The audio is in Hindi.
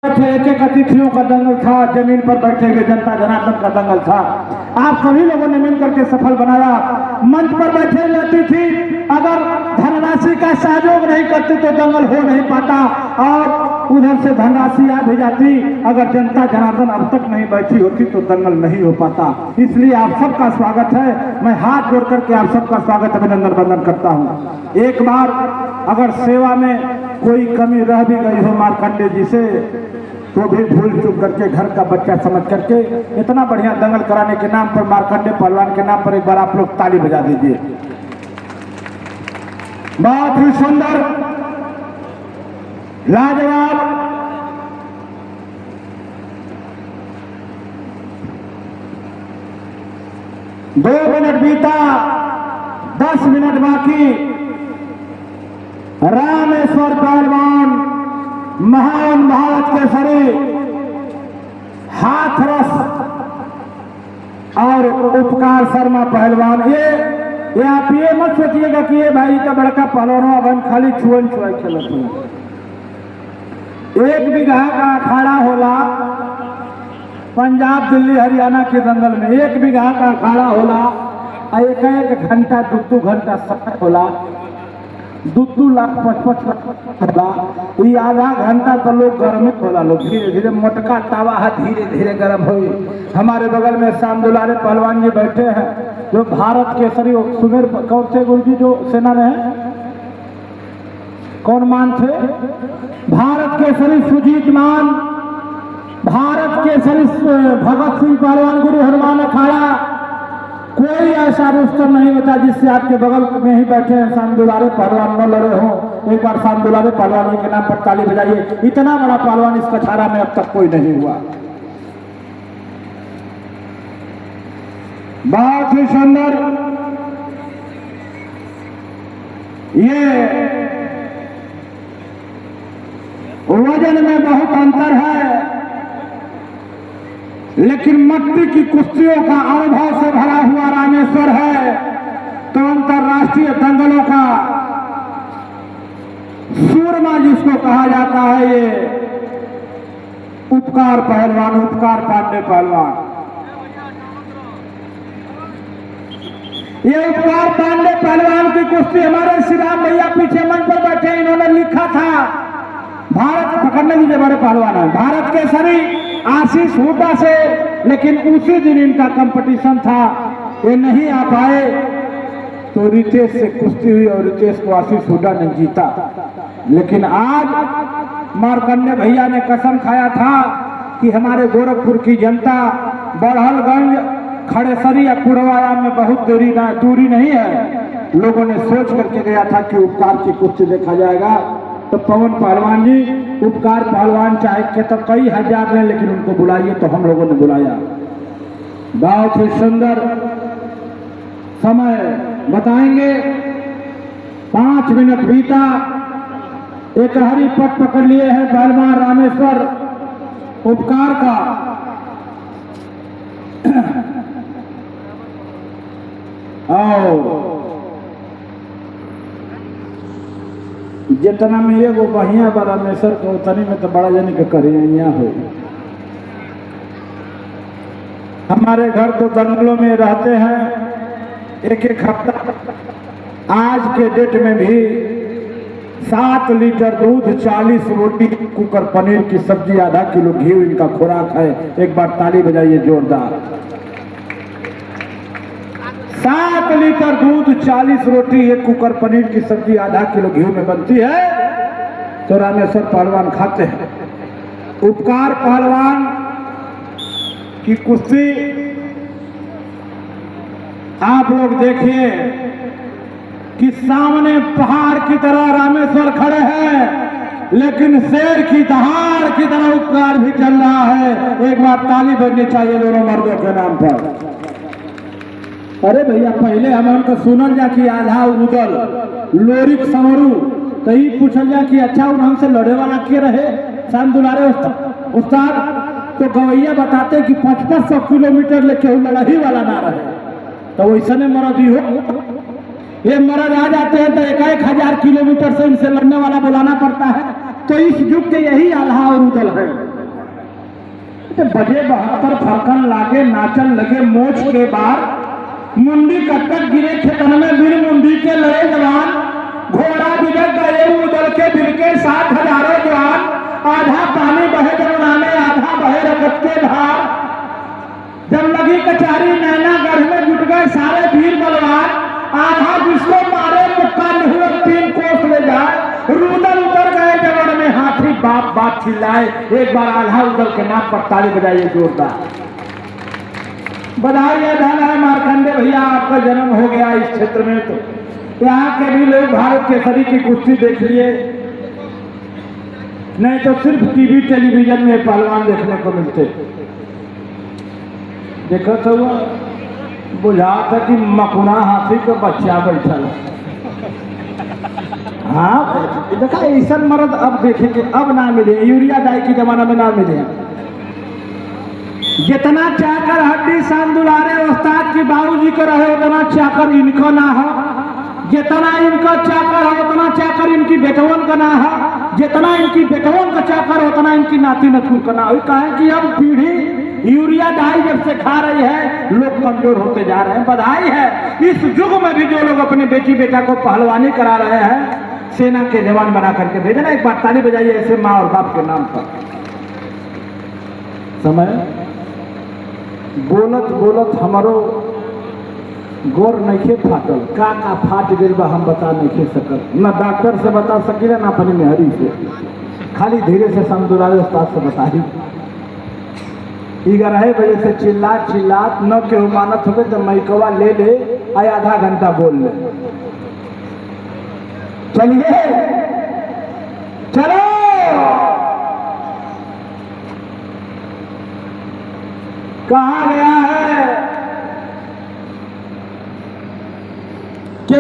एक एक अतिथियों का दंगल था, जमीन पर बैठे हुए जनता जनार्दन का दंगल था। आप सभी लोगों ने मिलकर के सफल बनाया। मंच पर बैठे हुए अतिथि अगर धनराशि का सहयोग नहीं करते तो दंगल हो नहीं पाता, और उधर से धनराशि आ भी जाती, अगर जनता जनार्दन अब तक नहीं बैठी होती तो दंगल नहीं हो पाता। इसलिए आप सबका स्वागत है। मैं हाथ जोड़ करके आप सबका स्वागत अभिनंदन वंदन करता हूँ। एक बार अगर सेवा में कोई कमी रह भी गई हो मार्कंडे जी से, तो भी भूल चूक करके घर का बच्चा समझ करके इतना बढ़िया दंगल कराने के नाम पर, मार्कंडे पहलवान के नाम पर एक बार आप लोग ताली बजा दीजिए। बहुत ही सुंदर, लाजवाब, 2 मिनट बीता, 10 मिनट बाकी। रामेश्वर पहलवान, महान भारत केसरी, हाथरस और उपकार शर्मा पहलवान, ये आप ये मत सोचिएगा कि ये भाई का बड़का पहलवान अब खाली छुअन छुआ खेलत है। 1 बीघा का अखाड़ा होला पंजाब दिल्ली हरियाणा के जंगल में, 1 बीघा का अखाड़ा होला, 1 घंटा 2 घंटा सफर होला, 2 लाख 55 लाख होला। ये आधा घंटा तो लोग गर्म होला, लोग धीरे धीरे मोटका तावा है, धीरे धीरे गर्म हो। हमारे बगल में श्याम दुलारे पहलवान जी बैठे हैं, जो भारत केसरी सुमेर कौन से गुरु जी जो सेना में है, कौन मान थे, भारत केसरी सुजीत मान, भारत केसरी भगत सिंह पहलवान, गुरु हनुमान अखाड़ा। कोई ऐसा रोस्टर नहीं होता जिससे आपके बगल में ही बैठे हैं श्याम दुलारे पहलवान न लड़े हों। एक बार श्याम दुलारे पहलवान के नाम पर ताली बजाइए। इतना बड़ा पहलवान इस कछारा में अब तक कोई नहीं हुआ। बहुत ही सुंदर, ये वजन में बहुत अंतर है, लेकिन मट्टी की कुश्तियों का अनुभव से भरा हुआ रामेश्वर है, तो अंतरराष्ट्रीय दंगलों का सूरमा जिसको कहा जाता है, ये उपकार पहलवान, उपकार पांडे पहलवान। ये उपकार पांडे पहलवान की कुश्ती हमारे श्री राम भैया पीछे मंच पर बैठे, इन्होंने लिखा था, भारत पकड़ने की बड़े पहलवान है, भारत केसरी आशीष हुड्डा से, लेकिन उसी दिन इनका कंपटीशन था, ये नहीं आ पाए, तो रितेश से कुश्ती हुई और रितेश को आशीष हुड्डा ने जीता। लेकिन आज मार्कंडे भैया ने कसम खाया था कि हमारे गोरखपुर की जनता बड़हलगंज, खड़ेसरी या कुड़वाया में बहुत दूरी नहीं है। लोगों ने सोच करके गया था कि उपकार की कुश्ती देखा जाएगा, तो पवन पहलवान जी, उपकार पहलवान चाहे के तो कई हजार ने, लेकिन उनको बुलाइए, तो हम लोगों ने बुलाया। बहुत ही सुंदर समय बताएंगे। 5 मिनट बीता, एक हरी पट पकड़ लिए हैं पहलवान रामेश्वर उपकार का। आओ जितना में एगो बढ़िया बा रामेश्वर को, उतनी में तो बड़ा जन के करिया हो। हमारे घर तो दंगलों में रहते हैं 1-1 हफ्ता। आज के डेट में भी 7 लीटर दूध, 40 रोटी, कुकर पनीर की सब्जी, आधा किलो घी इनका खुराक है। एक बार ताली बजाइए जोरदार। 7 लीटर दूध, 40 रोटी, 1 कुकर पनीर की सब्जी, आधा किलो घी में बनती है, तो रामेश्वर पहलवान खाते हैं। उपकार पहलवान की कुश्ती आप लोग देखिए कि सामने पहाड़ की तरह रामेश्वर खड़े हैं, लेकिन शेर की दहाड़ की तरह उपकार भी चल रहा है। एक बार ताली बजनी चाहिए दोनों मर्दों के नाम पर। अरे भैया, पहले हम उनको सुनल जा कि आधा उदल लोरिक समरू, तो ही पूछल जा कि अच्छा उन्होंने से लड़े वाला के रहे श्याम दुलारे उस्ताद, तो गवैया बताते कि 5500 किलोमीटर लेके लड़ाई वाला ना रहे, तो वैसे ने मरद ही हो। ये मरद आ जाते हैं तो 1-1 हजार किलोमीटर से इनसे लड़ने वाला बुलाना पड़ता है, तो इस युग के यही आल्हा और उदल है। तो बजे 72 फरकन लागे नाचन लगे मोच के बार, मुंडी कटकट गिरे खेतन में बिन मुंडी के लड़े जवान, घोड़ा बिगड़ गए उदल के बिल के 7 हजारों जवान, आधा पानी बहे जमुना में आधा बहे रगत के धार, जब लगी कचारी नैना गढ़ में जुट गए सारे वीर बलवान, आधा जिसको मारे मुक्का नहीं 3 कोस ले जाए, रुदल उतर गए जवन में हाथी बाप बाप चिल्लाए। एक बार आल्हा उदल के नाम पर ताली बजाइए जोरदार। बधाई धन है मार्कंडे भैया, आपका जन्म हो गया इस क्षेत्र में। तो यहाँ के भी लोग भारत केसरी की कुश्ती देख लिए, नहीं तो सिर्फ टीवी टेलीविजन में पहलवान देखने को मिलते। देखो तो बुझा था कि मकुना हाथी का बच्चा बैठा है। हाँ देखा, ऐसा मर्द अब देखेंगे, अब ना मिले, यूरिया डाई के जमाना में ना मिले। जितना चाकर हड्डी शान दुलारे उस्ताद की बाबूजी को रहे, उतना चाकर इनको ना हो, जितना इनका चाकर है उतना चाकर इनकी बेटवन का ना हो, जितना इनकी बेटवन का चाकर उतना इनकी नाती नथुन का ना हो। कहें कि अब पीढ़ी यूरिया डाई जब से खा रही है, लोग कमजोर होते जा रहे हैं। बधाई है इस युग में भी जो लोग अपने बेटी बेटा को पहलवानी करा रहे हैं, सेना के जवान बना करके भेजना। एक बार ताली बजाइए ऐसे माँ और बाप के नाम पर। समय बोलत बोलत हमारो गोर नहीं फाटल, का फाट गई बा हम बता नहीं सकल, न डॉक्टर से बता सकीला ना अपनी मेहरी से, खाली धीरे से समझुरावे उस्ताद से बताई। 11 बजे से चिल्लात चिल्लात न केहू मानत हो तो मैकवा ले ले आय आधा घंटा बोल ले। चलिए चलो, कहा गया है कि